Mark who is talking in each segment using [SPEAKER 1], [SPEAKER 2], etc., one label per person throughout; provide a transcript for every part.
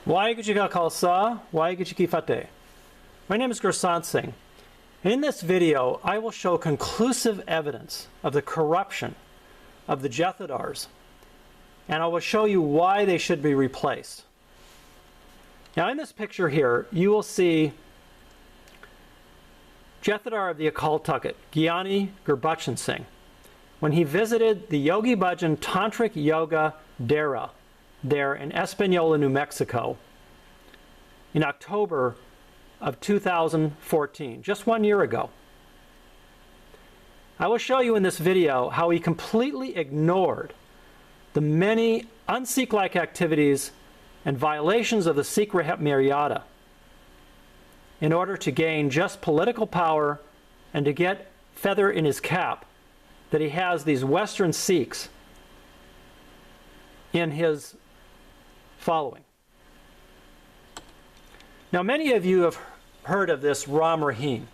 [SPEAKER 1] Waheguru Ji Ka Khalsa, Waheguru Ji Ki Fateh. My name is Gursant Singh. In this video, I will show conclusive evidence of the corruption of the Jathedars, and I will show you why they should be replaced. Now, in this picture here, you will see Jathedar of the Akal Takhat, Gyani Gurbachan Singh, when he visited the Yogi Bhajan Tantric Yoga Dera there in Espanola, New Mexico, in October of 2014, just 1 year ago. I will show you in this video how he completely ignored the many un-Sikh-like activities and violations of the Sikh Maryada in order to gain just political power and to get feather in his cap that he has these Western Sikhs in his following. Now, many of you have heard of this Ram Rahim,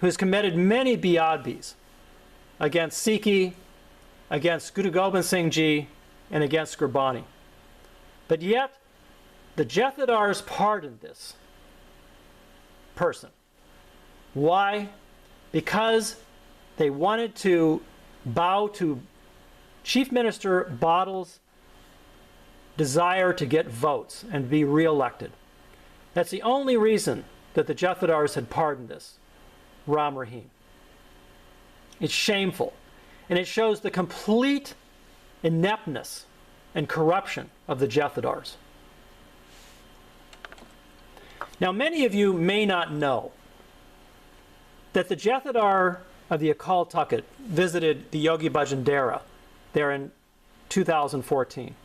[SPEAKER 1] who has committed many biadbis against Sikhi, against Guru Gobind Singh Ji, and against Gurbani. But yet, the Jathedars pardoned this person. Why? Because they wanted to bow to Chief Minister Badal's desire to get votes and be re-elected. That's the only reason that the Jathedars had pardoned this Ram Rahim. It's shameful, and it shows the complete ineptness and corruption of the Jathedars. Now, many of you may not know that the Jathedar of the Akal Takhat visited the Yogi Bhajan Dera there in 2014.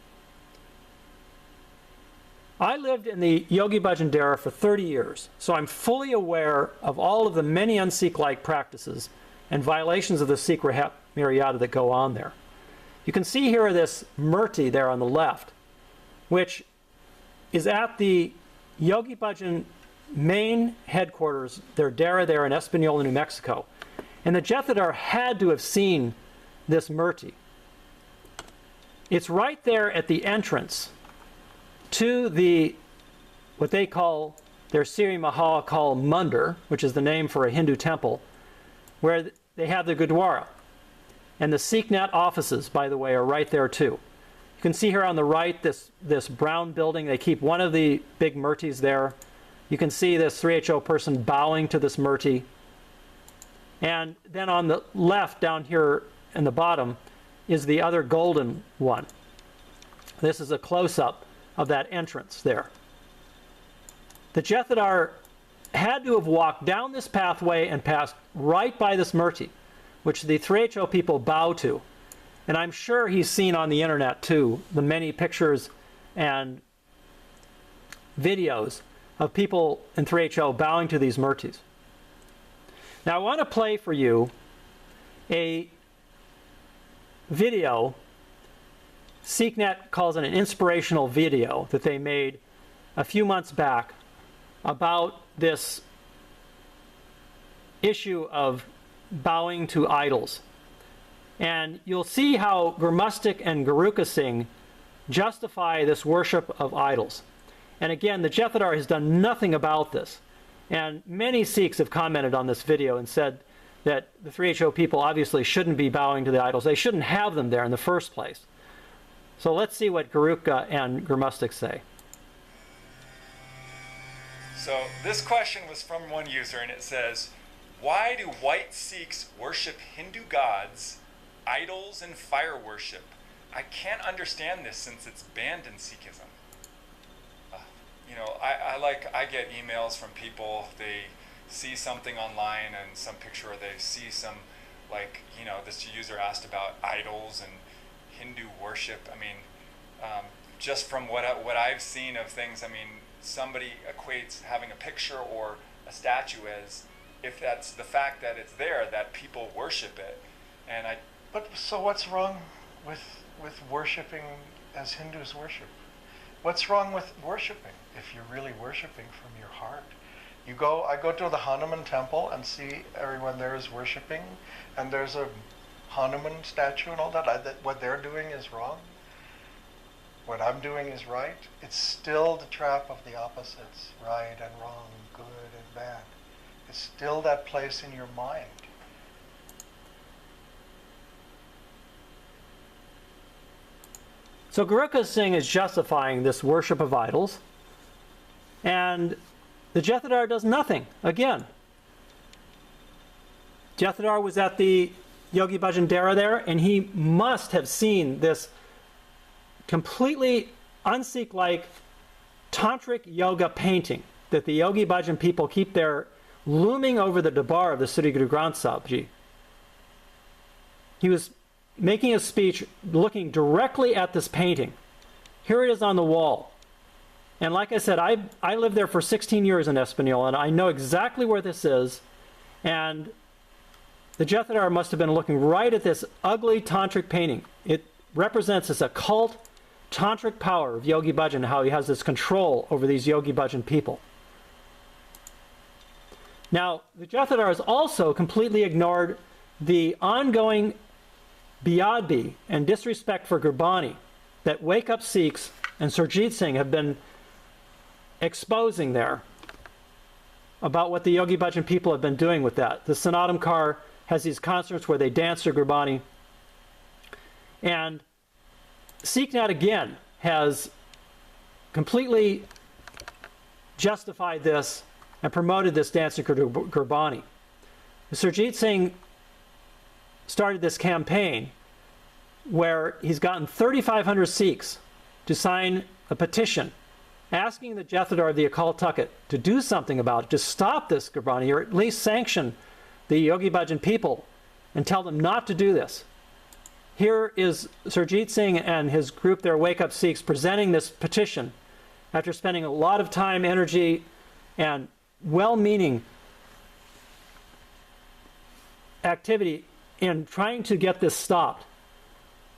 [SPEAKER 1] I lived in the Yogi Bhajan Dera for 30 years, so I'm fully aware of all of the many un-Sikh-like practices and violations of the Sikh Maryada that go on there. You can see here this murti there on the left, which is at the Yogi Bhajan main headquarters, their Dera there in Espanola, New Mexico. And the Jathedar had to have seen this murti. It's right there at the entrance to the, what they call, their Siri Mahal call Mandir, which is the name for a Hindu temple, where they have the Gurdwara. And the SikhNet offices, by the way, are right there too. You can see here on the right this brown building. They keep one of the big murtis there. You can see this 3HO person bowing to this murti. And then on the left, down here in the bottom, is the other golden one. This is a close-up of that entrance there. The Jathedar had to have walked down this pathway and passed right by this murti, which the 3HO people bow to. And I'm sure he's seen on the internet too the many pictures and videos of people in 3HO bowing to these murtis. Now, I want to play for you a video. SikhNet calls it an inspirational video that they made a few months back about this issue of bowing to idols. And you'll see how Gurmustic and Garuka Singh justify this worship of idols. And again, the Jathedar has done nothing about this. And many Sikhs have commented on this video and said that the 3HO people obviously shouldn't be bowing to the idols. They shouldn't have them there in the first place. So let's see what Garuka and Gurmustic say.
[SPEAKER 2] So this question was from one user, and it says, why do white Sikhs worship Hindu gods, idols, and fire worship? I can't understand this since it's banned in Sikhism. You know, I get emails from people, they see something online and some picture, or they see some, like, you know, this user asked about idols and Hindu worship. I mean, just from what I've seen of things, I mean, somebody equates having a picture or a statue as, if that's the fact that it's there, that people worship it. And
[SPEAKER 3] But so what's wrong with worshiping as Hindus worship? What's wrong with worshiping if you're really worshiping from your heart? I go to the Hanuman temple and see everyone there is worshiping, and there's a Hanuman statue and all that. What they're doing is wrong. what I'm doing is right, it's still the trap of the opposites, right and wrong, good and bad. It's still that place in your mind.
[SPEAKER 1] So Garuka Singh is justifying this worship of idols, and the Jathedar does nothing. Again, Jathedar was at the Yogi Bhajan Dera there, and he must have seen this completely un-Sikh-like tantric yoga painting that the Yogi Bhajan people keep there looming over the Darbar of the Sri Guru Granth Sahib Ji. He was making a speech looking directly at this painting. Here it is on the wall. And like I said, I lived there for 16 years in Espanola, and I know exactly where this is. And the Jathedar must have been looking right at this ugly tantric painting. It represents this occult tantric power of Yogi Bhajan, how he has this control over these Yogi Bhajan people. Now, the Jathedars also completely ignored the ongoing biadbi and disrespect for Gurbani that Wake Up Sikhs and Surjit Singh have been exposing there about what the Yogi Bhajan people have been doing with that. The Sanatana Kar has these concerts where they dance to Gurbani. And SikhNet again has completely justified this and promoted this dancing to Gurbani. Surjit Singh started this campaign where he's gotten 3,500 Sikhs to sign a petition asking the Jathedar of the Akal Takhat to do something about it, to stop this Gurbani, or at least sanction the Yogi Bhajan people and tell them not to do this. Here is Surjit Singh and his group there, Wake Up Sikhs, presenting this petition after spending a lot of time, energy, and well-meaning activity in trying to get this stopped.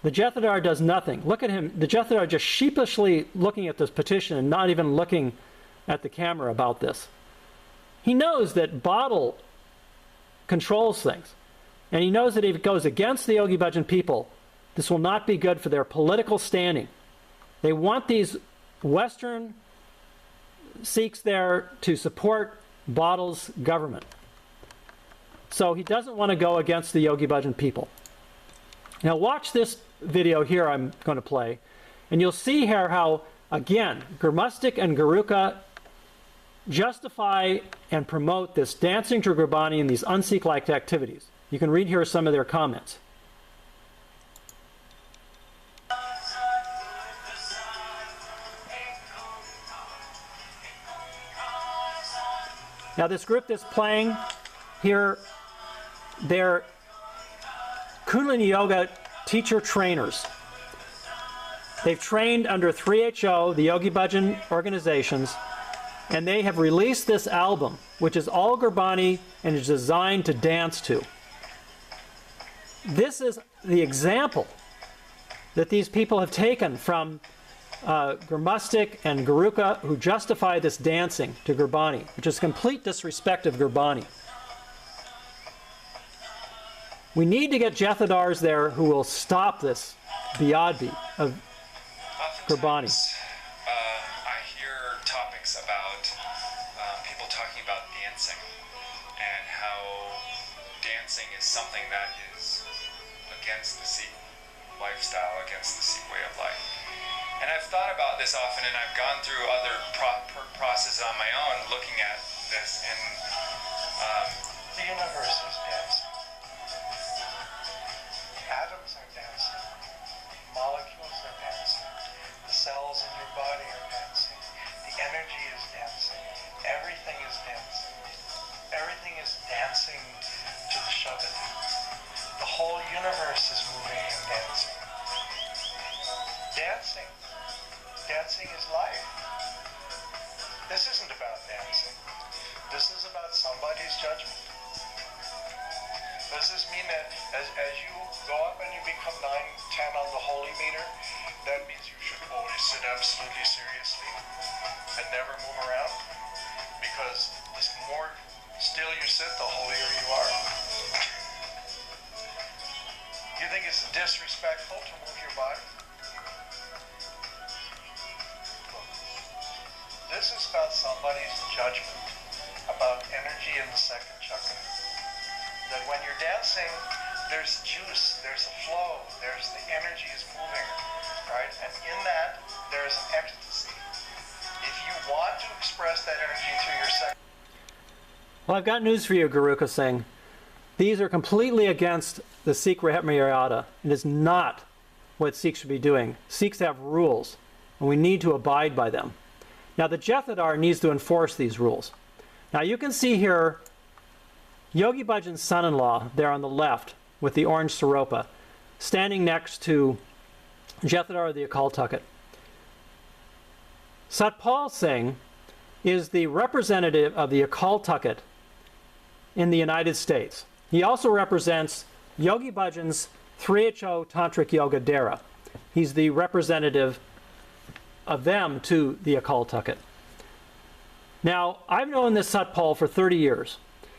[SPEAKER 1] The Jathedar does nothing. Look at him. The Jathedar just sheepishly looking at this petition and not even looking at the camera about this. He knows that bottle controls things. And he knows that if it goes against the Yogi Bhajan people, this will not be good for their political standing. They want these Western Sikhs there to support Bottle's government. So he doesn't want to go against the Yogi Bhajan people. Now watch this video here I'm going to play, and you'll see here how, again, Gurmustic and Garuka justify and promote this dancing to Gurbani and these un-Sikh-like activities. You can read here some of their comments. Now this group that's playing here, they're Kundalini Yoga teacher trainers. They've trained under 3HO, the Yogi Bhajan organizations, and they have released this album, which is all Gurbani and is designed to dance to. This is the example that these people have taken from Gurmustic and Garuka, who justify this dancing to Gurbani, which is complete disrespect of Gurbani. We need to get Jathedars there who will stop this biadbi of Gurbani.
[SPEAKER 2] I hear topics about people talking about dancing and how dancing is something that is against the Sikh lifestyle, against the Sikh way of life. And I've thought about this often, and I've gone through other processes on my own looking at this, and
[SPEAKER 3] the universe is dancing. Atoms are dancing. Molecules are dancing. The cells in your body are dancing. The energy is dancing. Everything is dancing. Everything is dancing to the Shabad. The whole universe is moving and dancing. Dancing. Dancing is life. This isn't about dancing. This is about somebody's judgment. Does this mean that as you go up and you become 9, 10 on the holy meter, that means you should always sit absolutely seriously and never move around? Because the more still you sit, the holier you are. You think it's disrespectful to move your body? This is about somebody's judgment about energy in the second chakra. That when you're dancing, there's juice, there's a flow, there's the energy is moving, right? And in that, there's an ecstasy. If you want to express that energy through your second...
[SPEAKER 1] Well, I've got news for you, Garuka Singh. These are completely against the Sikh Maryada. It is not what Sikhs should be doing. Sikhs have rules, and we need to abide by them. Now, the Jathedar needs to enforce these rules. Now, you can see here Yogi Bhajan's son-in-law there on the left with the orange saropa, standing next to Jathedar of the Akal Takhat. Satpal Singh is the representative of the Akal Takhat in the United States. He also represents Yogi Bhajan's 3HO Tantric Yoga Dera. He's the representative of them to the Akal Takhat. Now, I've known this Satpal for 30 years.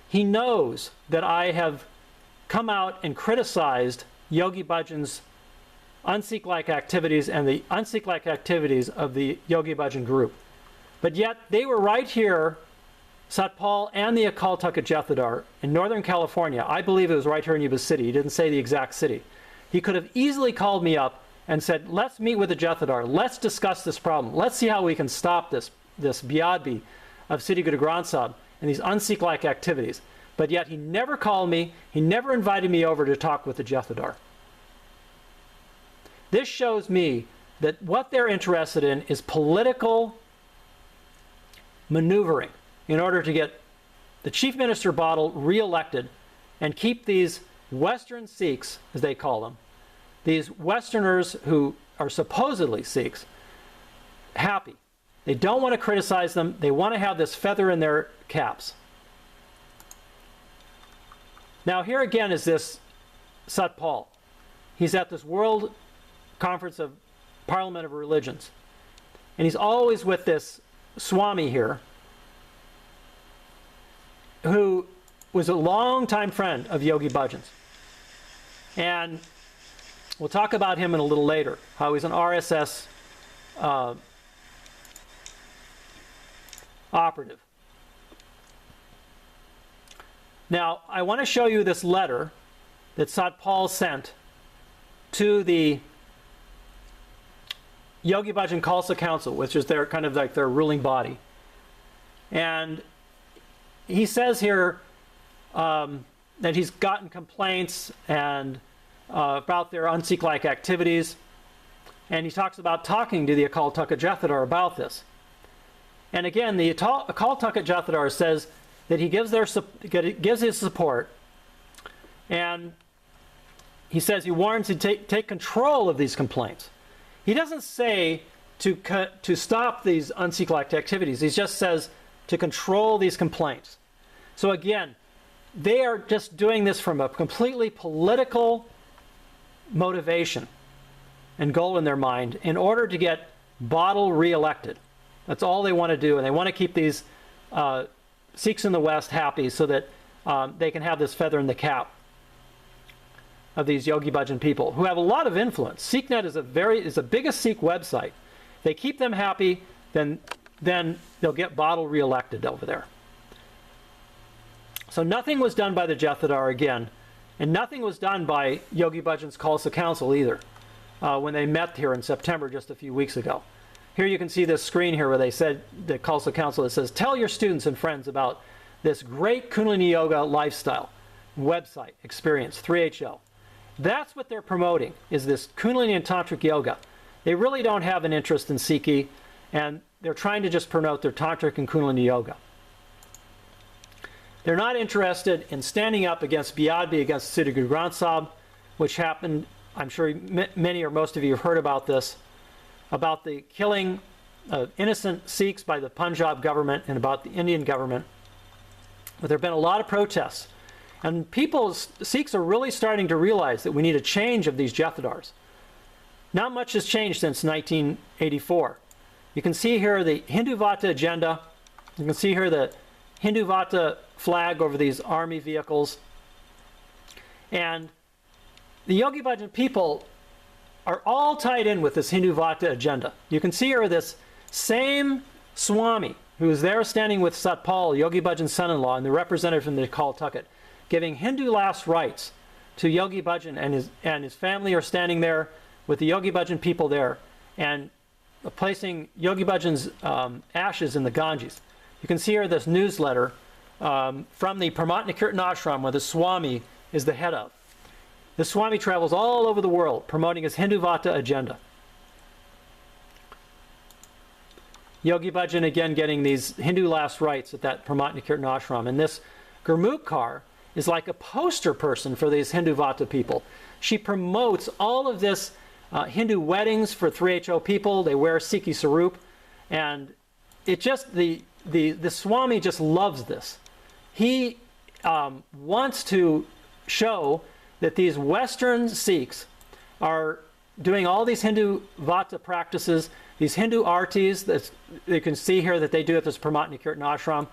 [SPEAKER 1] He knows that I have come out and criticized Yogi Bhajan's un-Sikh-like activities and the un-Sikh-like activities of the Yogi Bhajan group. But yet, they were right here, Satpal and the Akal Takhat Jathedar in Northern California. I believe it was right here in Yuba City. He didn't say the exact city. He could have easily called me up and said, let's meet with the Jathedar. Let's discuss this problem. Let's see how we can stop this biadbi of Siddhi Guru Granth Sahib and these un-Sikh-like activities. But yet he never called me. He never invited me over to talk with the Jathedar. This shows me that what they're interested in is political maneuvering in order to get the Chief Minister Bottle re-elected and keep these Western Sikhs, as they call them, these Westerners who are supposedly Sikhs, happy. They don't want to criticize them. They want to have this feather in their caps. Now here again is this Satpal. He's at this World Conference of Parliament of Religions. And he's always with this Swami here, who was a longtime friend of Yogi Bhajan's. And we'll talk about him in a little later, how he's an RSS operative. Now, I want to show you this letter that Satpal sent to the Yogi Bhajan Khalsa Council, which is their kind of like their ruling body. And he says here that he's gotten complaints and about their un-Sikh-like activities. And he talks about talking to the Akal Takhat Jathedar about this. And again, the Akal Takhat Jathedar says that he gives his support, and he says he warns to take control of these complaints. He doesn't say to stop these un-Sikh-like activities. He just says to control these complaints. So again, they are just doing this from a completely political motivation and goal in their mind in order to get Bottle re-elected. That's all they want to do, and they want to keep these Sikhs in the West happy so that they can have this feather in the cap of these Yogi Bhajan people who have a lot of influence. SikhNet is the biggest Sikh website. If they keep them happy, then they'll get Bottle re-elected over there. So nothing was done by the Jathedar again, and nothing was done by Yogi Bhajan's Khalsa Council either when they met here in September just a few weeks ago. Here you can see this screen here where they said, the Khalsa Council, that says, tell your students and friends about this great Kundalini Yoga lifestyle, website, experience, 3HO. That's what they're promoting, is this Kundalini and Tantric Yoga. They really don't have an interest in Sikhi, and they're trying to just promote their Tantric and Kundalini Yoga. They're not interested in standing up against Biadbi, against Siddhi Guru Granth Sahib, which happened, I'm sure many or most of you have heard about this, about the killing of innocent Sikhs by the Punjab government and about the Indian government. But there have been a lot of protests. And Sikhs are really starting to realize that we need a change of these Jathedars. Not much has changed since 1984. You can see here the Hinduvata agenda. You can see here the Hinduvata flag over these army vehicles. And the Yogi Bhajan people are all tied in with this Hinduvata agenda. You can see here this same Swami, who is there standing with Satpal, Yogi Bhajan's son-in-law, and the representative from the Akal Takhat, giving Hindu last rites to Yogi Bhajan, and his family are standing there with the Yogi Bhajan people there, and placing Yogi Bhajan's ashes in the Ganges. You can see here this newsletter from the Paramatma Kirtan Ashram, where the Swami is the head of. The Swami travels all over the world promoting his Hinduvata agenda. Yogi Bhajan again getting these Hindu last rites at that Paramatma Kirtan Ashram. And this Gurmukh Kaur is like a poster person for these Hinduvata people. She promotes all of this Hindu weddings for 3HO people. They wear Sikhi sarup. And it just, the Swami just loves this. He wants to show that these Western Sikhs are doing all these Hindu Vata practices, these Hindu artis that you can see here that they do at this Paramatma Kirtan Ashram.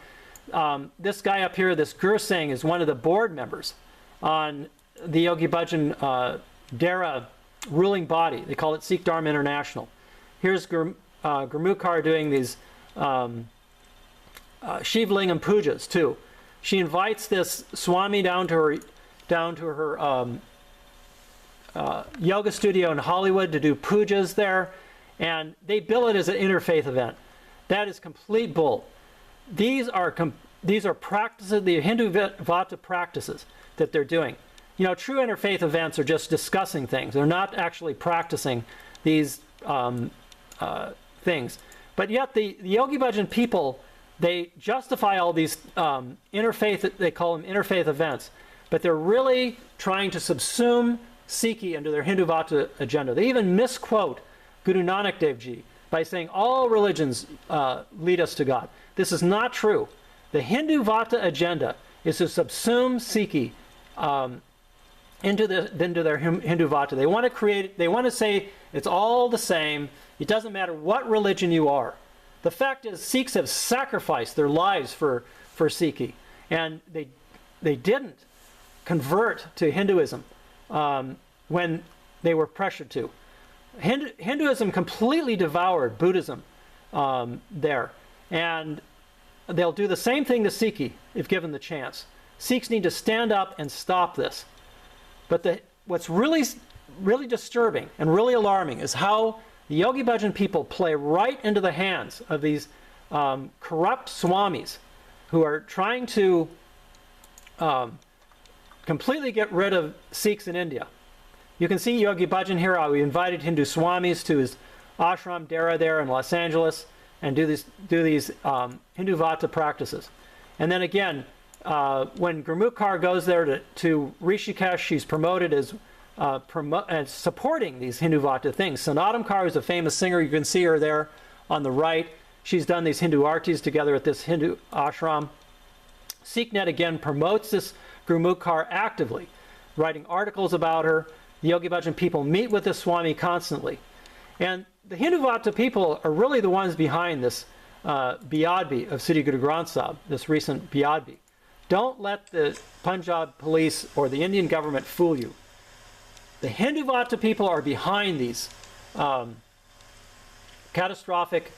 [SPEAKER 1] This guy up here, this Gur Singh, is one of the board members on the Yogi Bhajan Dara ruling body. They call it Sikh Dharma International. Here's Gurmukh Kaur doing these Shivlingam pujas too. She invites this Swami down to her yoga studio in Hollywood to do pujas there, and they bill it as an interfaith event. That is complete bull. These are practices, the Hindu Vata practices that they're doing. You know, true interfaith events are just discussing things. They're not actually practicing these things. But yet the Yogi Bhajan people, they justify all these interfaith, they call them interfaith events, but they're really trying to subsume Sikhi into their Hindu Vata agenda. They even misquote Guru Nanak Dev Ji by saying all religions lead us to God. This is not true. The Hindu Vata agenda is to subsume Sikhi into their Hindu Vata. They want to create, they want to say it's all the same. It doesn't matter what religion you are. The fact is, Sikhs have sacrificed their lives for Sikhi, and they didn't convert to Hinduism when they were pressured to. Hinduism completely devoured Buddhism there, and they'll do the same thing to Sikhi if given the chance. Sikhs need to stand up and stop this. But what's really disturbing and really alarming is how the Yogi Bhajan people play right into the hands of these corrupt swamis who are trying to completely get rid of Sikhs in India. You can see Yogi Bhajan here, how he invited Hindu swamis to his ashram Dara there in Los Angeles and do these Hindu Vata practices. And then again, when Gurmukh Kaur goes there to Rishikesh, she's promoted as supporting these Hindu Vata things. Sanatana Kaur is a famous singer. You can see her there on the right. She's done these Hindu artis together at this Hindu ashram. SikhNet again promotes this Gurmukh Kaur actively, writing articles about her. The Yogi Bhajan people meet with the Swami constantly. And the Hindu Vata people are really the ones behind this Biadbi of Sri Guru Granth Sahib, this recent Biadbi. Don't let the Punjab police or the Indian government fool you. The Hindu Vata people are behind these catastrophic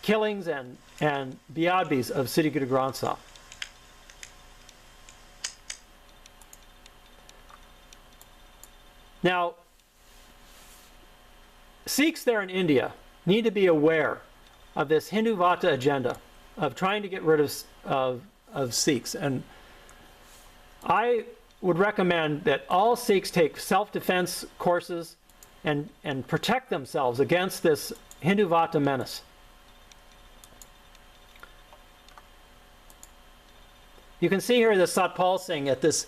[SPEAKER 1] killings and Biadbis of Sri Guru Granth Sahib. Now, Sikhs there in India need to be aware of this Hindu Vata agenda of trying to get rid of Sikhs. And I would recommend that all Sikhs take self-defense courses and protect themselves against this Hindu Vata menace. You can see here the Satpal Singh at this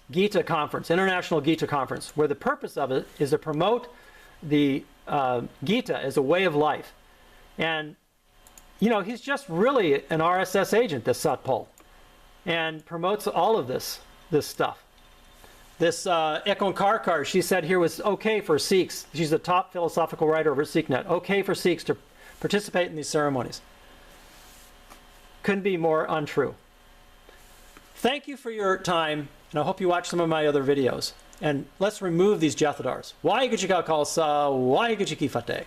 [SPEAKER 1] Gita conference, International Gita conference, where the purpose of it is to promote the Gita as a way of life. And, you know, he's just really an RSS agent, this Satpal, and promotes all of this stuff. This Akal Takhat, she said here was okay for Sikhs. She's the top philosophical writer over at SikhNet. Okay for Sikhs to participate in these ceremonies. Couldn't be more untrue. Thank you for your time, and I hope you watch some of my other videos. And let's remove these Jathedars. Waheguru Ji Ka Khalsa, Waheguru Ji Ki Fateh.